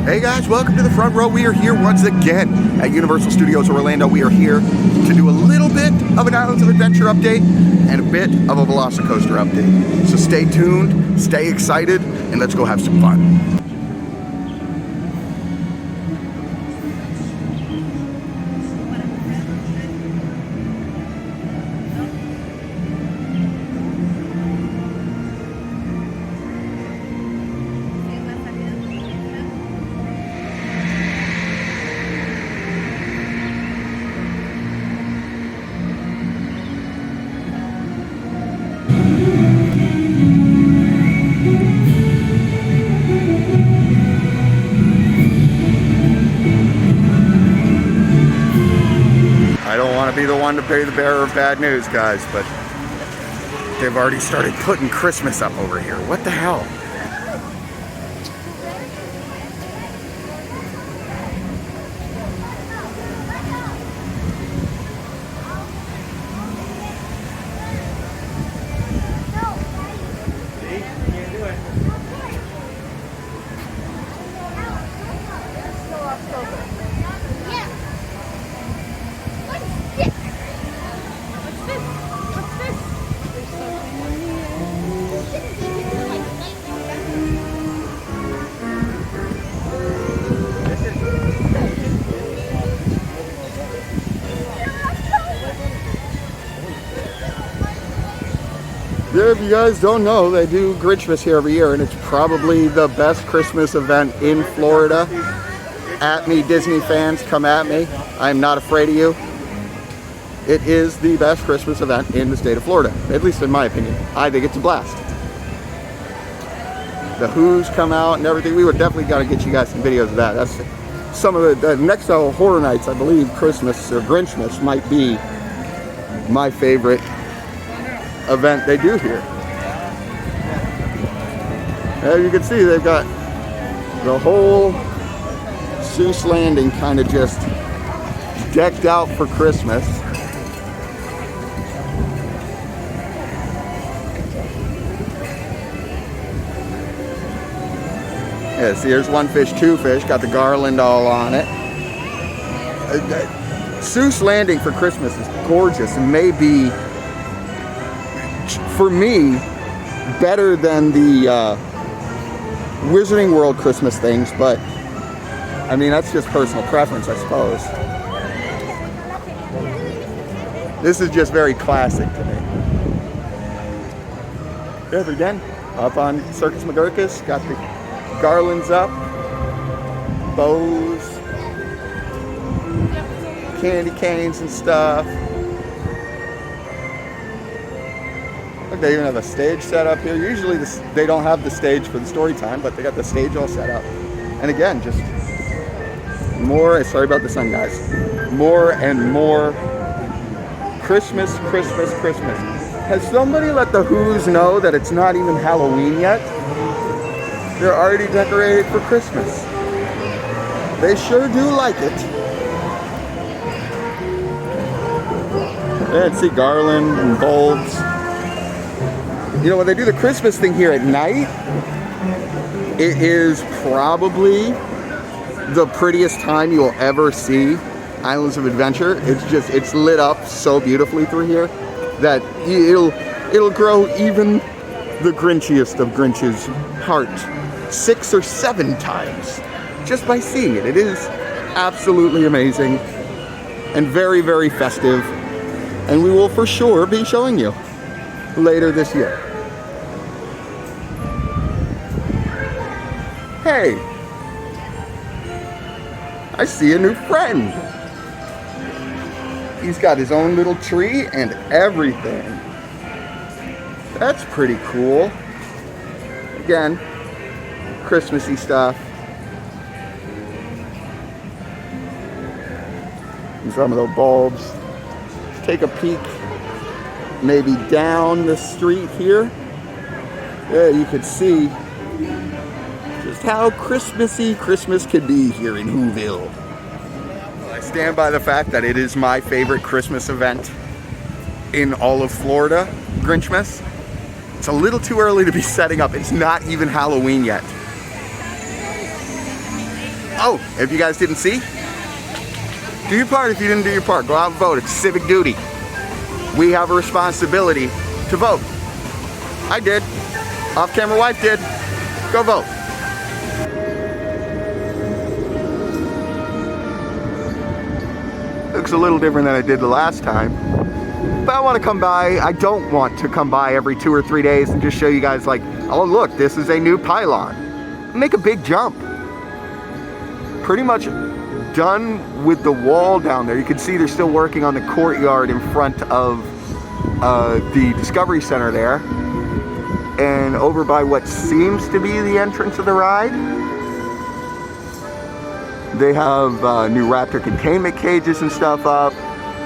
Hey guys, welcome to the front row. We are here once again at Universal Studios Orlando. We are here to do a little bit of an Islands of Adventure update and a bit of a Velocicoaster update. So stay tuned, stay excited, and let's go have some fun. I don't want to be the one to be the bearer of bad news, guys, but they've already started putting Christmas up over here. What the hell? Yeah, if you guys don't know, they do Grinchmas here every year, and it's probably the best Christmas event in Florida. At me, Disney fans, come at me. I'm not afraid of you. It is the best Christmas event in the state of Florida, at least in my opinion. I think it's a blast. The Who's come out and everything. We would definitely got to get you guys some videos of that. That's some of the next level Horror Nights, I believe. Christmas or Grinchmas might be my favorite event they do here. As you can see, they've got the whole Seuss Landing kind of just decked out for Christmas. Yeah, see, here's one fish, two fish, got the garland all on it. Seuss Landing for Christmas is gorgeous and may be, for me, better than the Wizarding World Christmas things, but I mean, that's just personal preference, I suppose. This is just very classic to me. There again, up on Circus McGurkus, got the garlands up, bows, candy canes and stuff. Look, they even have a stage set up here. Usually they don't have the stage for the story time, but they got the stage all set up. And again, just more, sorry about the sun, guys, more and more Christmas, Christmas, Christmas. Has somebody let the Who's know that it's not even Halloween yet? They're already decorated for Christmas. They sure do like it. Yeah, see garland and bulbs. You know, when they do the Christmas thing here at night, it is probably the prettiest time you'll ever see Islands of Adventure. It's lit up so beautifully through here that it'll grow even the Grinchiest of Grinch's heart 6 or 7 times just by seeing it. It is absolutely amazing and very, very festive, and we will for sure be showing you later this year. Hey, I see a new friend. He's got his own little tree and everything. That's pretty cool. Again, Christmassy stuff. And some of those bulbs. Let's take a peek maybe down the street here. Yeah, you could see just how Christmassy Christmas could be here in Whoville. I stand by the fact that it is my favorite Christmas event in all of Florida, Grinchmas. It's a little too early to be setting up. It's not even Halloween yet. Oh, if you guys didn't see, do your part. If you didn't do your part, go out and vote. It's civic duty. We have a responsibility to vote. I did. Off-camera wife did. Go vote. Looks a little different than I did the last time. But I want to come by. I don't want to come by every 2 or 3 days and just show you guys like, oh look, this is a new pylon. Make a big jump. Pretty much done with the wall down there. You can see they're still working on the courtyard in front of the Discovery Center there. And over by what seems to be the entrance of the ride, they have new raptor containment cages and stuff up.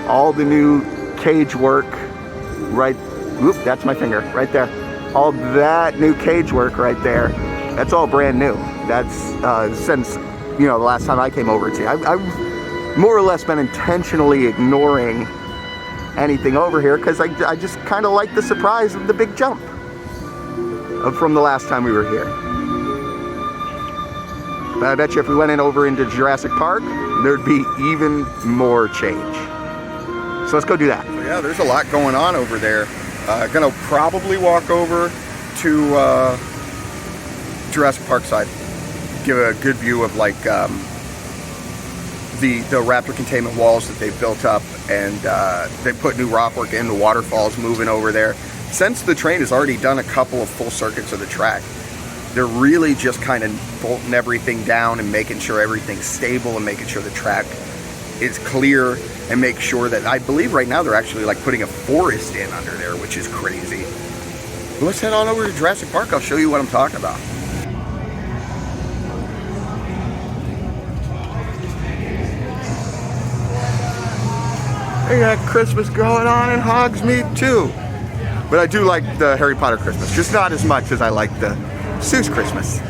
All the new cage work right, whoop, that's my finger, right there. All that new cage work right there, that's all brand new. That's since, you know, the last time I came over to see. I've more or less been intentionally ignoring anything over here because I just kind of like the surprise of the big jump from the last time we were here. But I bet you if we went over into Jurassic Park, there'd be even more change. So let's go do that. So yeah, there's a lot going on over there. Gonna probably walk over to Jurassic Park side. Give a good view of like the raptor containment walls that they've built up, and they put new rock work in, the waterfalls moving over there. Since the train has already done a couple of full circuits of the track, they're really just kind of bolting everything down and making sure everything's stable and making sure the track is clear and make sure that, I believe right now they're actually like putting a forest in under there, which is crazy. But let's head on over to Jurassic Park. I'll show you what I'm talking about. They got Christmas going on in Hogsmeade too. But I do like the Harry Potter Christmas, just not as much as I like the Seuss Christmas.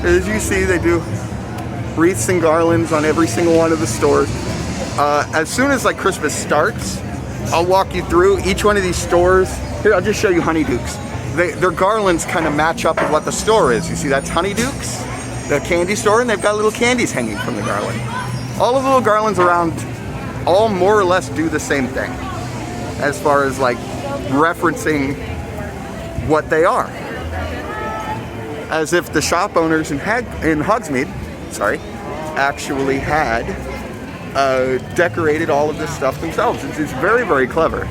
As you see, they do wreaths and garlands on every single one of the stores. As soon as like Christmas starts, I'll walk you through each one of these stores. Here, I'll just show you Honeyduke's. Their garlands kind of match up with what the store is. You see, that's Honeyduke's, the candy store, and they've got little candies hanging from the garland. All of the little garlands around all more or less do the same thing as far as like referencing what they are. As if the shop owners in Hogsmeade, actually had decorated all of this stuff themselves. It's very, very clever.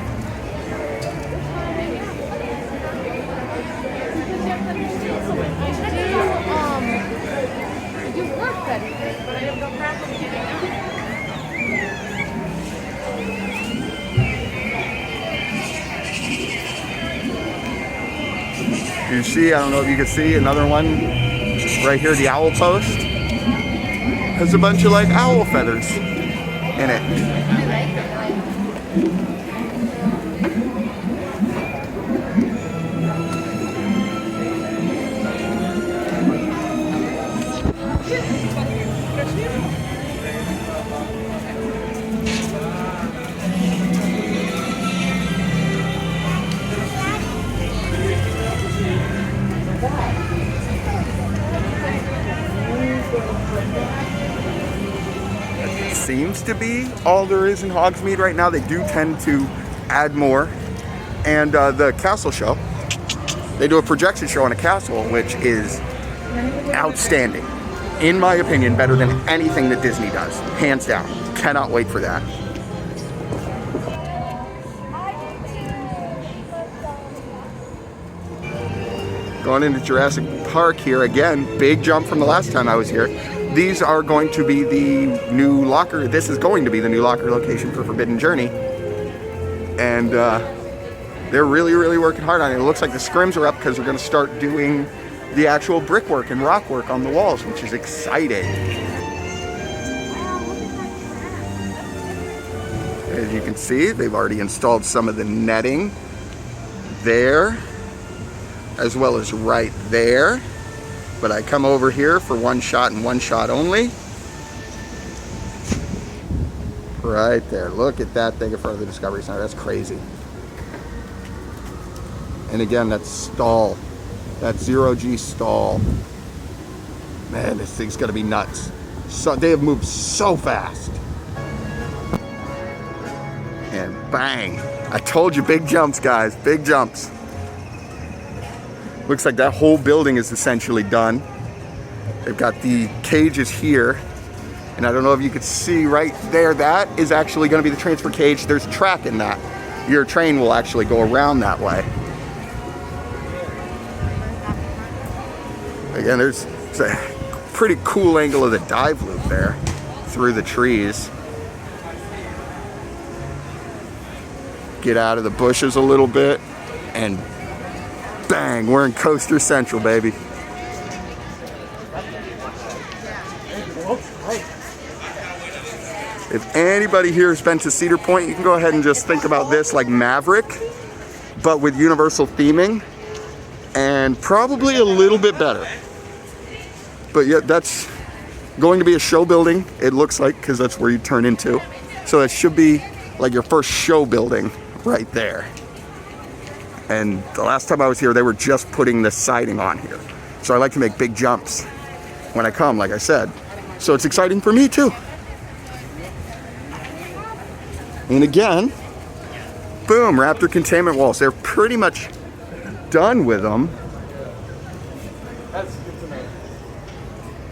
You see, I don't know if you can see another one right here, the owl post has a bunch of like owl feathers in it. Seems to be all there is in Hogsmeade right now. They do tend to add more. And the castle show, they do a projection show on a castle, which is outstanding. In my opinion, better than anything that Disney does. Hands down. Cannot wait for that. Going into Jurassic Park here again, big jump from the last time I was here. These are going to be the new locker. This is going to be the new locker location for Forbidden Journey. And they're really, really working hard on it. It looks like the scrims are up because they're going to start doing the actual brickwork and rock work on the walls, which is exciting. As you can see, they've already installed some of the netting there, as well as right there. But I come over here for one shot and one shot only. Right there. Look at that thing in front of the Discovery Center. That's crazy. And again, that's stall. That's zero-G stall. Man, this thing's gonna be nuts. So they have moved so fast. And bang. I told you, big jumps, guys, big jumps. Looks like that whole building is essentially done. They've got the cages here. And I don't know if you could see right there, that is actually gonna be the transfer cage. There's track in that. Your train will actually go around that way. Again, there's a pretty cool angle of the dive loop there through the trees. Get out of the bushes a little bit and bang, we're in Coaster Central, baby. If anybody here has been to Cedar Point, you can go ahead and just think about this like Maverick, but with Universal theming and probably a little bit better. But yeah, that's going to be a show building, it looks like, because that's where you turn into. So that should be like your first show building right there. And the last time I was here, they were just putting the siding on here. So I like to make big jumps when I come, like I said. So it's exciting for me too. And again, boom, Raptor containment walls. They're pretty much done with them.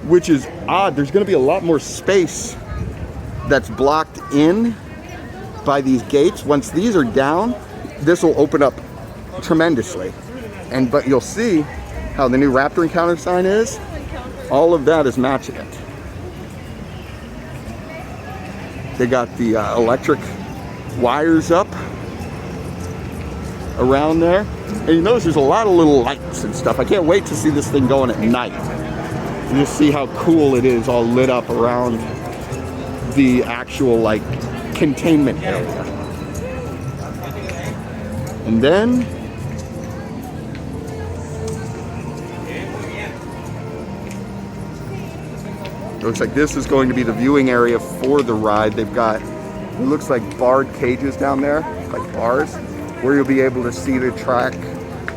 Which is odd. There's going to be a lot more space that's blocked in by these gates. Once these are down, this will open up tremendously. But you'll see how the new Raptor Encounter sign is. All of that is matching it. They got the electric wires up around there. And you notice there's a lot of little lights and stuff. I can't wait to see this thing going at night. And just see how cool it is all lit up around the actual like containment area. And then it looks like this is going to be the viewing area for the ride. They've got, it looks like barred cages down there, like bars, where you'll be able to see the track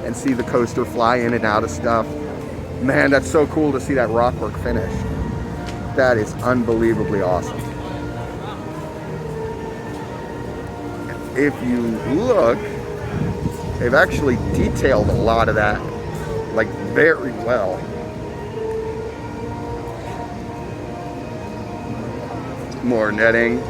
and see the coaster fly in and out of stuff. Man, that's so cool to see that rockwork finished. That is unbelievably awesome. If you look, they've actually detailed a lot of that, like very well. More netting.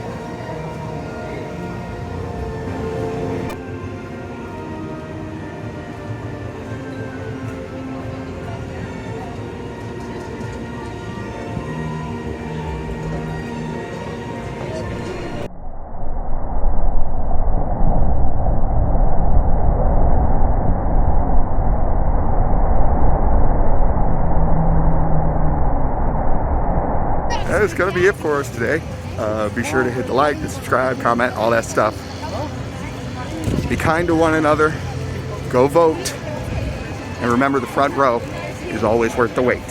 That is going to be it for us today. Be sure to hit the like, the subscribe, comment, all that stuff. Be kind to one another. Go vote. And remember, the front row is always worth the wait.